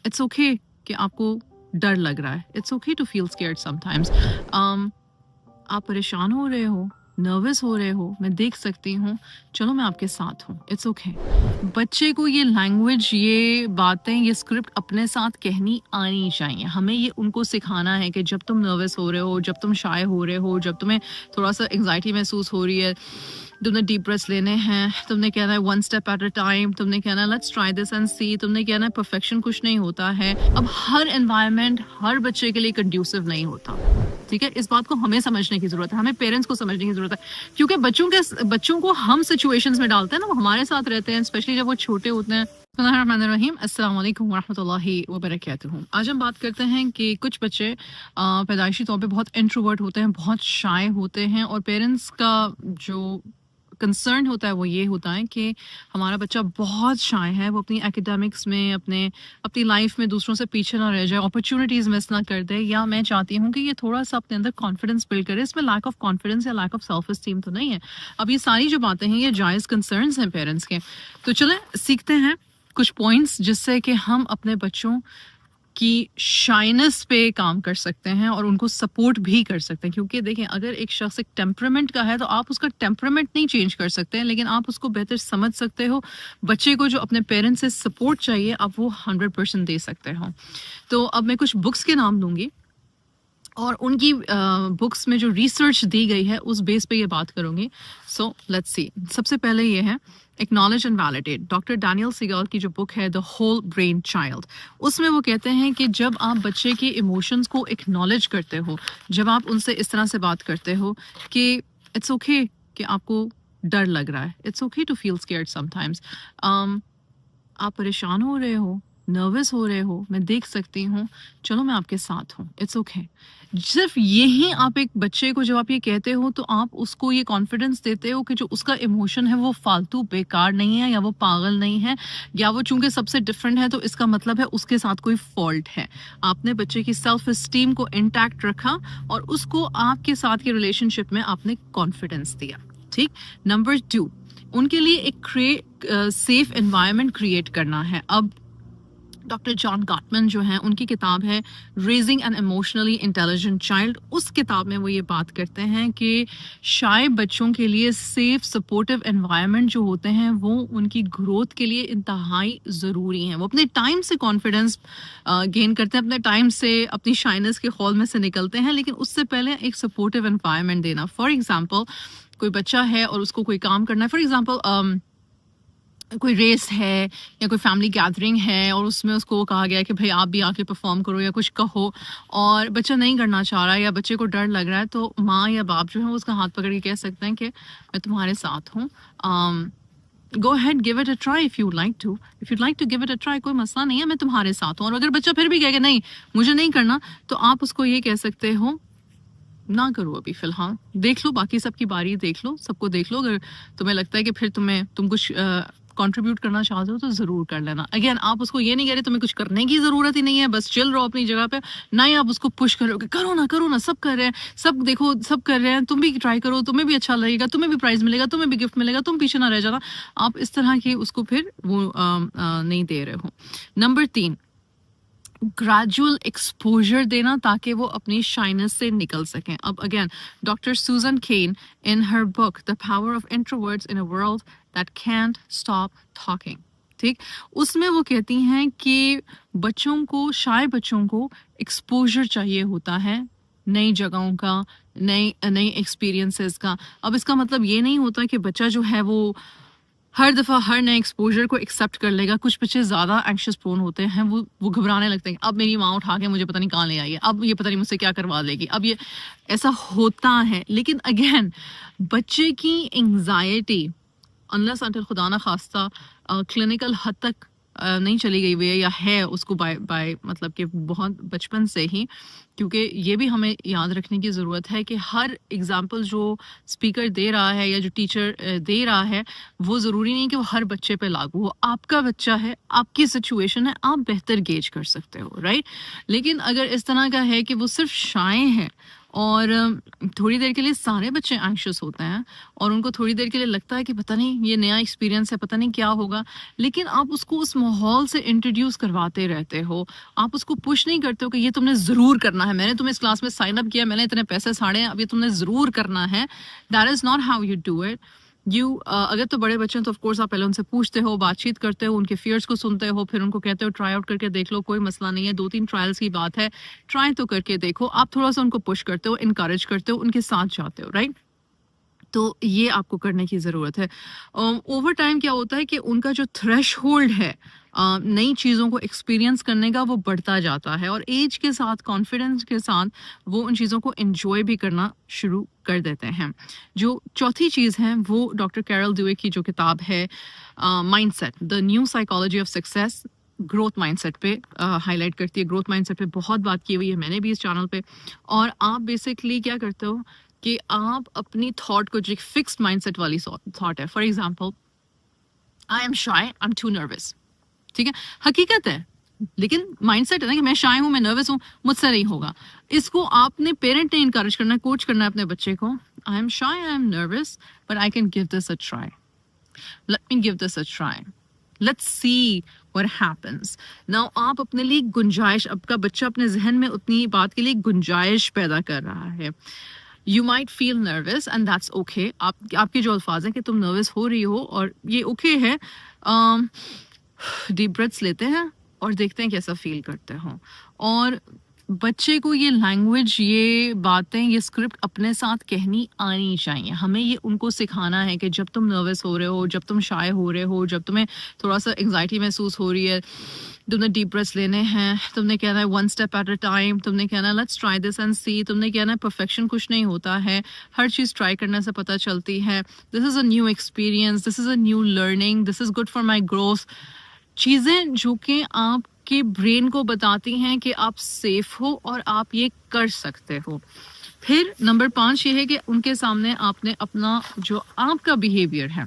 It's okay कि आपको डर लग रहा है, it's okay to feel scared sometimes. आप परेशान हो रहे हो, नर्वस हो रहे हो, मैं देख सकती हूँ, चलो मैं आपके साथ हूँ, इट्स ओके। बच्चे को ये लैंग्वेज, ये बातें, ये स्क्रिप्ट अपने साथ कहनी आनी चाहिए। हमें ये उनको सिखाना है कि जब तुम नर्वस हो रहे हो, जब तुम शाय हो रहे हो, जब तुम्हें थोड़ा सा एंग्जाइटी महसूस हो रही है, तुमने डीप ब्रेथ्स लेने हैं, तुमने कहना है one step at a time, तुमने कहना है लेट्स ट्राई दिस एंड सी, तुमने कहना है परफेक्शन कुछ नहीं होता है। अब हर एनवायरनमेंट हर बच्चे के लिए कंड्यूसिव नहीं होता, ठीक है। इस बात को हमें समझने की जरूरत है, हमें पेरेंट्स को समझने की जरूरत है, क्योंकि बच्चों को हम सिचुएशंस में डालते हैं ना, वो हमारे साथ रहते हैं, स्पेशली जब वो छोटे होते हैं। बिस्मिल्लाहिर्रहमानिर्रहीम, अस्सलाम वालेकुम वरहमतुल्लाहि वबरकातुहू। आज हम बात करते हैं कि कुछ बच्चे पैदाइशी तौर पे बहुत इंट्रोवर्ट होते हैं, बहुत शाय होते हैं, और पेरेंट्स का जो कंसर्न होता है वो ये होता है कि हमारा बच्चा बहुत शाय है, वो अपनी एकेडमिक्स में, अपनी लाइफ में दूसरों से पीछे ना रह जाए, अपॉर्चुनिटीज़ मिस ना कर दे, या मैं चाहती हूँ कि ये थोड़ा सा अपने अंदर कॉन्फिडेंस बिल्ड करे। इसमें लैक ऑफ कॉन्फिडेंस या लैक ऑफ सेल्फ एस्टीम तो नहीं है। अब ये सारी जो बातें हैं ये जायज़ कंसर्न्स हैं पेरेंट्स के। तो चलें सीखते हैं कुछ पॉइंट्स जिससे कि हम अपने बच्चों की शाइनेस पे काम कर सकते हैं और उनको सपोर्ट भी कर सकते हैं। क्योंकि देखें, अगर एक शख्स एक टेम्परामेंट का है तो आप उसका टेम्परामेंट नहीं चेंज कर सकते हैं, लेकिन आप उसको बेहतर समझ सकते हो। बच्चे को जो अपने पेरेंट्स से सपोर्ट चाहिए आप वो 100% दे सकते हो। तो अब मैं कुछ बुक्स के नाम लूँगी और उनकी बुक्स में जो रिसर्च दी गई है उस बेस पे ये बात करूँगी। So let's see. सबसे पहले ये है acknowledge and validate, doctor Daniel Siegel की जो बुक है द होल ब्रेन चाइल्ड। उसमें वो कहते हैं कि जब आप बच्चे के इमोशंस को एक्नॉलेज करते हो, जब आप उनसे इस तरह से बात करते हो कि इट्स ओके कि आपको डर लग रहा है, it's okay to feel scared sometimes, आप परेशान हो रहे हो, नर्वस हो रहे हो, मैं देख सकती हूँ, चलो मैं आपके साथ हूँ, इट्स ओके। सिर्फ यही आप एक बच्चे को जब आप ये कहते हो तो आप उसको ये कॉन्फिडेंस देते हो कि जो उसका इमोशन है वो फालतू बेकार नहीं है, या वो पागल नहीं है, या वो चूंकि सबसे डिफरेंट है तो इसका मतलब है उसके साथ कोई फॉल्ट है। आपने बच्चे की सेल्फ एस्टीम को इंटैक्ट रखा और उसको आपके साथ के रिलेशनशिप में आपने कॉन्फिडेंस दिया, ठीक। नंबर 2, उनके लिए एक सेफ एनवायरनमेंट क्रिएट करना है। अब डॉक्टर जॉन गॉटमैन जो हैं, उनकी किताब है raising an emotionally intelligent child. उस किताब में वो ये बात करते हैं कि शाय बच्चों के लिए सेफ सपोर्टिव एनवायरनमेंट जो होते हैं वो उनकी ग्रोथ के लिए इंतहाई ज़रूरी हैं। वो अपने टाइम से कॉन्फिडेंस गेन करते हैं, अपने टाइम से अपनी शाइनेस के खौल में से निकलते हैं, लेकिन उससे पहले एक सपोर्टिव एनवायरनमेंट देना। फॉर एग्ज़ाम्पल, कोई बच्चा है और उसको कोई काम करना है, फॉर एग्ज़ाम्पल कोई रेस है या कोई फैमिली गैदरिंग है और उसमें उसको कहा गया है कि भाई आप भी आके परफॉर्म करो या कुछ कहो, और बच्चा नहीं करना चाह रहा है या बच्चे को डर लग रहा है, तो माँ या बाप जो है उसका हाथ पकड़ के कह सकते हैं कि मैं तुम्हारे साथ हूँ, go ahead, give it a try if you like to give it a try, कोई मसला नहीं है, मैं तुम्हारे साथ हूँ। और अगर बच्चा फिर भी कहेगा नहीं मुझे नहीं करना, तो आप उसको ये कह सकते हो ना करो अभी फ़िलहाल, देख लो, बाकी सबकी बारी देख लो, सबको देख लो, अगर तुम्हें लगता है कि फिर तुम कुछ कंट्रीब्यूट करना चाहते हो तो ज़रूर कर लेना। अगेन आप उसको ये नहीं कह रहे तुम्हें कुछ करने की ज़रूरत ही नहीं है, बस चिल रहो अपनी जगह पे, ना ही आप उसको पुश करोगे करो ना, सब कर रहे हैं, सब देखो सब कर रहे हैं, तुम भी ट्राई करो, तुम्हें भी अच्छा लगेगा, तुम्हें भी प्राइज़ मिलेगा, तुम्हें भी गिफ्ट मिलेगा, तुम पीछे ना रह जाना। आप इस तरह की उसको फिर वो नहीं दे रहे हो। नंबर 3, ग्रेजुअल एक्सपोजर देना ताकि वो अपनी शाइनेस से निकल सकें। अब again doctor Susan Cain in her book the power of introverts in a world that can't stop talking, ठीक, उसमें वो कहती हैं कि बच्चों को, शाय बच्चों को एक्सपोजर चाहिए होता है, नई जगहों का, नई एक्सपीरियंसेस का। अब इसका मतलब ये नहीं होता कि बच्चा जो है वो हर दफ़ा हर नए एक्सपोजर को एक्सेप्ट कर लेगा। कुछ बच्चे ज़्यादा एंग्शियस प्रोन होते हैं, वो घबराने लगते हैं, अब मेरी माँ उठा के मुझे पता नहीं कहाँ ले आई है, अब ये पता नहीं मुझसे क्या करवा लेगी, अब ये ऐसा होता है। लेकिन अगेन बच्चे की एंग्जाइटी अनलेस अंटिल खुदा ना खास्ता क्लिनिकल हद तक नहीं चली गई हुई है, या है उसको बाय मतलब कि बहुत बचपन से ही, क्योंकि ये भी हमें याद रखने की ज़रूरत है कि हर एग्जाम्पल जो स्पीकर दे रहा है या जो टीचर दे रहा है वो ज़रूरी नहीं कि वो हर बच्चे पे लागू हो। आपका बच्चा है, आपकी सिचुएशन है, आप बेहतर गेज कर सकते हो, राइट। लेकिन अगर इस तरह का है कि वो सिर्फ शाय है और थोड़ी देर के लिए सारे बच्चे एंग्शियस होते हैं और उनको थोड़ी देर के लिए लगता है कि पता नहीं ये नया एक्सपीरियंस है, पता नहीं क्या होगा, लेकिन आप उसको उस माहौल से इंट्रोड्यूस करवाते रहते हो। आप उसको पुश नहीं करते हो कि ये तुमने ज़रूर करना है, मैंने तुम्हें इस क्लास में साइन अप किया, मैंने इतने पैसे साड़े हैं, अब ये तुमने ज़रूर करना है। That is not how you do it. अगर तो बड़े बच्चे हैं तो ऑफकोर्स आप पहले उनसे पूछते हो, बातचीत करते हो, उनके फियर्स को सुनते हो, फिर उनको कहते हो ट्राई आउट करके देख लो, कोई मसला नहीं है, 2-3 ट्रायल्स की बात है, ट्राई तो करके देखो। आप थोड़ा सा उनको पुश करते हो, इनकरेज करते हो, उनके साथ जाते हो, राइट? तो ये आपको करने की ज़रूरत है। ओवर टाइम क्या होता है कि उनका जो थ्रेशहोल्ड है नई चीज़ों को एक्सपीरियंस करने का, वो बढ़ता जाता है और एज के साथ, कॉन्फिडेंस के साथ वो उन चीज़ों को एंजॉय भी करना शुरू कर देते हैं। जो चौथी चीज़ है वो डॉक्टर कैरल ड्वेक की जो किताब है mindset, the new psychology of success, growth mindset पे हाईलाइट करती है। ग्रोथ माइंडसेट पे बहुत बात की हुई है मैंने भी इस चैनल पे। और आप बेसिकली क्या करते हो कि आप अपनी थॉट को, जो एक फिक्स्ड माइंडसेट वाली थॉट है, for example I am shy, I am too nervous, ठीक है, हकीकत है, लेकिन माइंडसेट है ना कि मैं शाय हूं, मैं नर्वस हूं, मुझसे नहीं होगा। इसको आपने, पेरेंट ने इनकरेज करना है, कोच करना है अपने बच्चे को। आई am shy, I M nervous, but I can give this a try, let me give this a try, let's see what happens. Now आप अपने लिए गुंजाइश, आपका बच्चा अपने जहन में उतनी बात के लिए गुंजाइश पैदा कर रहा है। You might feel nervous and that's okay. आपके जो अल्फाज हैं कि तुम नर्वस हो रही हो और ये ओके है। डीप ब्रेथ्स लेते हैं और देखते हैं कैसा फील करते हो। और बच्चे को ये लैंग्वेज, ये बातें, ये स्क्रिप्ट अपने साथ कहनी आनी चाहिए। हमें ये उनको सिखाना है कि जब तुम नर्वस हो रहे हो, जब तुम शाय हो रहे हो, जब तुम्हें थोड़ा सा एंग्जाइटी महसूस हो रही है, तुमने डीप ब्रेथ्स लेने हैं, तुमने कहना है one step at a time, तुमने कहना है लेट्स ट्राई दिस एंड सी, तुमने कहना है परफेक्शन कुछ नहीं होता है, हर चीज़ ट्राई करने से पता चलती है, this is a new experience, this is a new learning, this is good for my growth. चीज़ें जो कि आपके ब्रेन को बताती हैं कि आप सेफ हो और आप ये कर सकते हो। फिर नंबर 5 ये है कि उनके सामने आपने अपना जो आपका बिहेवियर है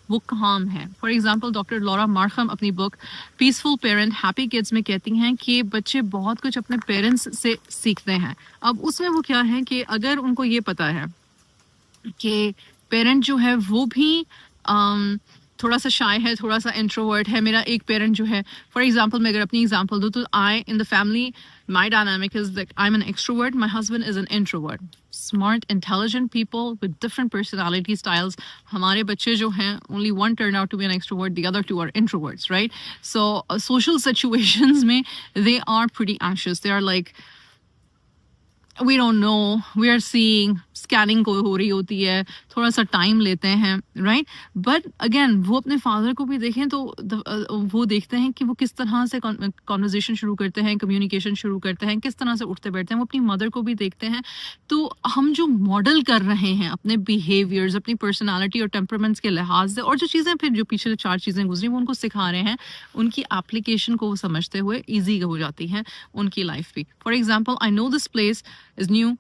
वो काम है। फॉर एग्जांपल डॉक्टर लॉरा मार्खम अपनी book peaceful parent happy kids में कहती हैं कि बच्चे बहुत कुछ अपने पेरेंट्स से सीखते हैं। अब उसमें वो क्या है कि अगर उनको ये पता है कि पेरेंट जो है वो भी थोड़ा सा शाय है, थोड़ा सा इंट्रोवर्ट है। मेरा एक पेरेंट जो है, फॉर एग्जांपल मैं अगर अपनी एग्जांपल दूँ तो I in the family my dynamic is that I am an extrovert, my husband is an introvert. Smart intelligent people with different personality styles. हमारे बच्चे जो हैं only one turn out to be an extrovert, the other two are introverts, right? So social situations में they are pretty anxious, they are like we don't know, we are seeing, scanning को हो रही होती है, थोड़ा सा time लेते हैं, राइट? बट अगेन वो अपने फादर को भी देखें तो वो देखते हैं कि वो किस तरह से कॉन्वर्जेशन शुरू करते हैं, कम्युनिकेशन शुरू करते हैं, किस तरह से उठते बैठते हैं। वो अपनी मदर को भी देखते हैं। तो हम जो मॉडल कर रहे हैं अपने बिहेवियर्स, अपनी पर्सनालिटी और टेम्परामेंट्स के लिहाज से, और जो चीज़ें फिर जो पीछे 4 चीज़ें गुजरी वो उनको सिखा रहे हैं, उनकी एप्लीकेशन को समझते हुए ईजी हो जाती है उनकी लाइफ भी। For example I know this place is new,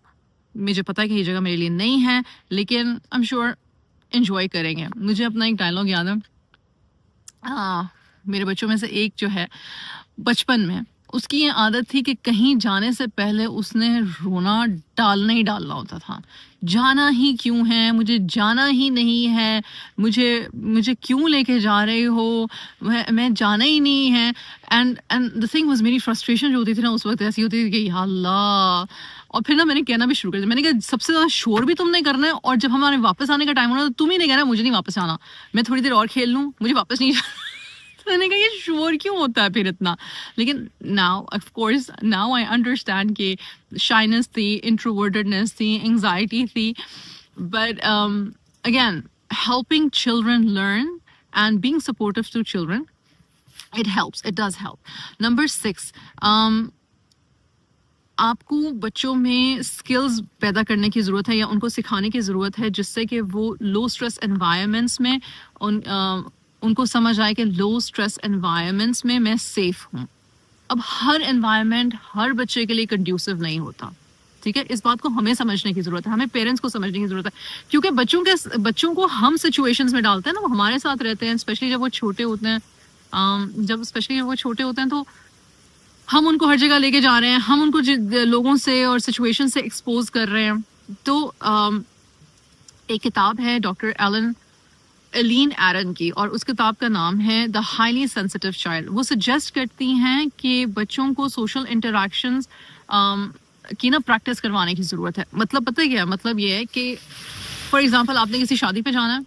मुझे पता है कि ये जगह मेरे लिए नहीं है, लेकिन आई एम श्योर एंजॉय करेंगे। मुझे अपना एक डायलॉग याद है, मेरे बच्चों में से एक जो है बचपन में उसकी ये आदत थी कि कहीं जाने से पहले उसने रोना डालना ही डालना होता था। जाना ही क्यों है, मुझे जाना ही नहीं है, मुझे क्यों लेके जा रहे हो, मैं जाना ही नहीं है। एंड द थिंग वाज, मेरी फ्रस्ट्रेशन जो होती थी ना उस वक्त ऐसी होती थी कि या अल्लाह। और फिर ना मैंने कहना भी शुरू कर दिया, मैंने कहा सबसे ज़्यादा शोर भी तुमने करना है, और जब हमारे वापस आने का टाइम होना तो तुम ही नहीं कहना मुझे नहीं वापस आना, मैं थोड़ी देर और खेल लूँ, मुझे वापस नहीं तो मैंने कहा ये शोर क्यों होता है फिर इतना। लेकिन now of course now I understand कि शाइनेस थी, इंट्रोवर्टेडनेस थी, एंग्जाइटी थी, but again helping children learn and being supportive to children, it helps, it does help. Number 6, आपको बच्चों में स्किल्स पैदा करने की ज़रूरत है या उनको सिखाने की ज़रूरत है जिससे कि वो लो स्ट्रेस एनवायरनमेंट्स में उनको समझ आए कि लो स्ट्रेस एनवायरनमेंट्स में मैं सेफ हूँ। अब हर एनवायरनमेंट हर बच्चे के लिए कंड्यूसिव नहीं होता, ठीक है? इस बात को हमें समझने की ज़रूरत है, हमें पेरेंट्स को समझने की ज़रूरत है, क्योंकि बच्चों को हम सिचुएशंस में डालते हैं ना, वो हमारे साथ रहते हैं, स्पेशली जब वो छोटे होते हैं। जब वो छोटे होते हैं तो हम उनको हर जगह लेके जा रहे हैं, हम उनको लोगों से और सिचुएशन से एक्सपोज कर रहे हैं। तो एक किताब है डॉक्टर एलीन एरन की, और उस किताब का नाम है द हाईली सेंसिटिव चाइल्ड। वो सजेस्ट करती हैं कि बच्चों को सोशल इंटरेक्शंस की ना प्रैक्टिस करवाने की ज़रूरत है। मतलब पता है क्या मतलब ये है कि फॉर एग्जांपल आपने किसी शादी पे जाना है,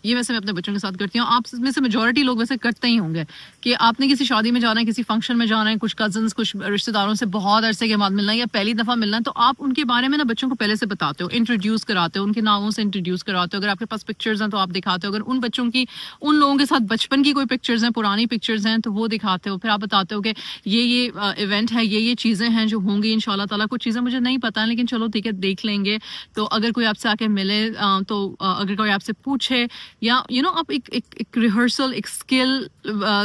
ये वैसे मैं अपने बच्चों के साथ करती हूँ, आप में से मेजॉरिटी लोग वैसे करते ही होंगे कि आपने किसी शादी में जाना है, किसी फंक्शन में जाना है, कुछ कजन्स कुछ रिश्तेदारों से बहुत अरसे के बाद मिलना है या पहली दफ़ा मिलना है, तो आप उनके बारे में ना बच्चों को पहले से बताते हो, इंट्रोड्यूस कराते हो, उनके नामों से इंट्रोड्यूस कराते हो। अगर आपके पास पिक्चर्स हैं तो आप दिखाते हो, अगर उन बच्चों की उन लोगों के साथ बचपन की कोई पिक्चर्स हैं, पुरानी पिक्चर्स हैं, तो वो दिखाते हो। फिर आप बताते हो कि ये इवेंट है, ये चीज़ें हैं जो होंगी इंशाल्लाह ताला। कुछ चीज़ें मुझे नहीं पता है लेकिन चलो ठीक है देख लेंगे। तो अगर कोई आपसे आके मिले तो अगर कोई आपसे पूछे या आप एक रिहर्सल, एक स्किल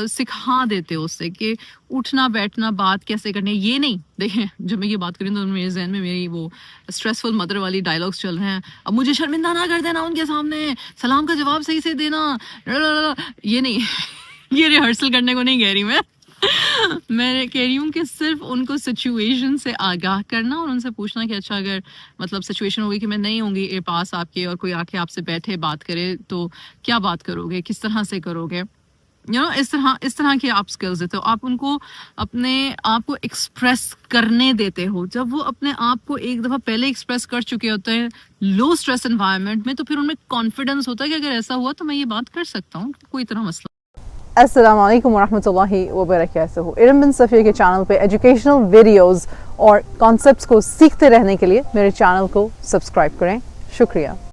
सिखा देते हो उससे कि उठना बैठना बात कैसे करनी है। ये नहीं देखें, जब मैं ये बात करूँ तो मेरे जहन में मेरी वो स्ट्रेसफुल मदर वाली डायलॉग्स चल रहे हैं, अब मुझे शर्मिंदा ना कर देना उनके सामने, सलाम का जवाब सही से देना, ये नहीं ये रिहर्सल करने को नहीं कह रही मैं कह रही हूँ कि सिर्फ उनको सिचुएशन से आगाह करना और उनसे पूछना कि अच्छा अगर मतलब सिचुएशन होगी कि मैं नहीं होंगी ए पास आपके और कोई आके आपसे बैठे बात करे तो क्या बात करोगे, किस तरह से करोगे, इस तरह के आप स्किल्स देते हो। आप उनको अपने आप को एक्सप्रेस करने देते हो। जब वो अपने आप को एक दफ़ा पहले एक्सप्रेस कर चुके होते हैं लो स्ट्रेस एनवायरनमेंट में, तो फिर उनमें कॉन्फिडेंस होता है कि अगर ऐसा हुआ तो मैं ये बात कर सकता हूँ, कोई तरह मसला। अस्सलाम वालेकुम वरहमतुल्लाहि वबरकातुहू। इरम बिन सफ़िया के चैनल पे एजुकेशनल वीडियोस और कॉन्सेप्ट्स को सीखते रहने के लिए मेरे चैनल को सब्सक्राइब करें। शुक्रिया।